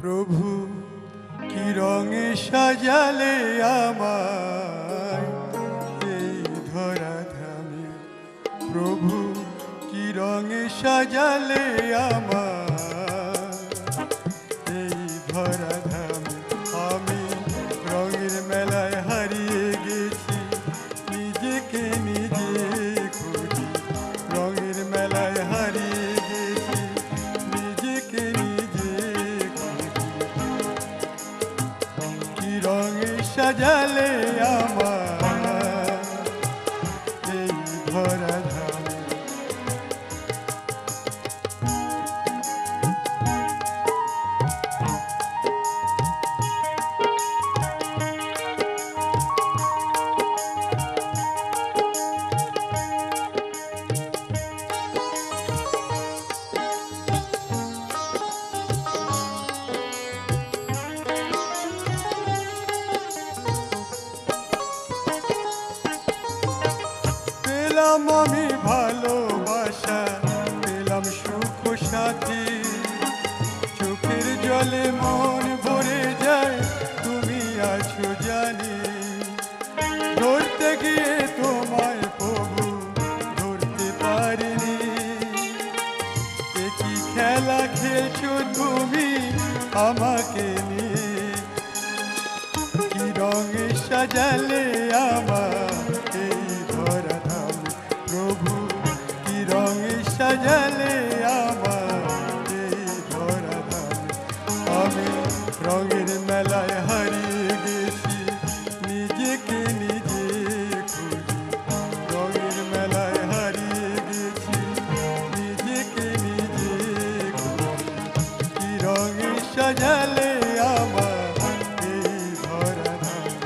প্রভু কি রঙে সাজালে আমায় এই ধরাধামে, প্রভু কি রঙে সাজালে আমায় এই ধরাধামে। আমি রঙের মেলায় হারিয়ে গেছি, নিজেকে নিজে খুঁজি। রঙের মেলায় হারিয়ে গেছি, নিজেকে নিজে খুঁজি। কি রঙে সাজালে আমার এই ধরাধামে। পেলাম আমি ভালোবাসা, পেলাম সুখ সাথী, চোখের জলে মন ভরে যায়, তুমি আছো জানি। ধরতে গিয়ে তোমায় প্রভু ধরতে পারিনি, কি খেলা খেলছো তুমি আমাকে নিয়ে। কি রঙে সাজালে আমার এই ধরাধামে, প্রভু কি রঙে সাজালে আমার এই ধরাধামে। আমি রঙের মেলায় হারিয়ে গেছি, নিজেকে নিজে খুঁজি। রঙের মেলায় হারিয়ে গেছি, নিজেকে নিজে খুঁজি। কি রঙে সাজালে আমার এই ধরাধামে।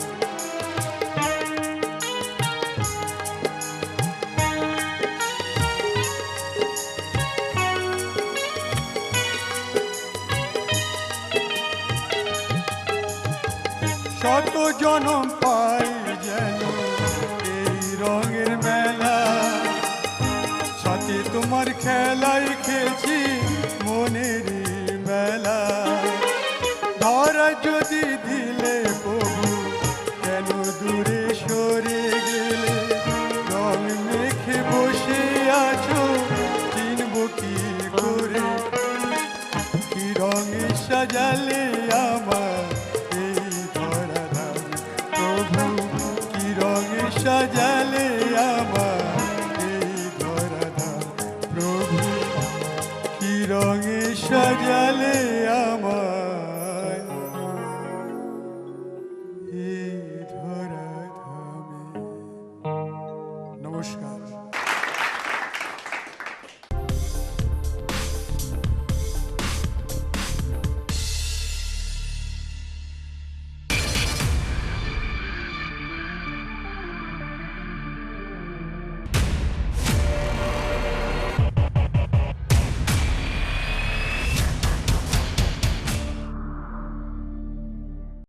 শত জনম পাই যেন এই রঙের মেলা, সাথে তোমার খেলাই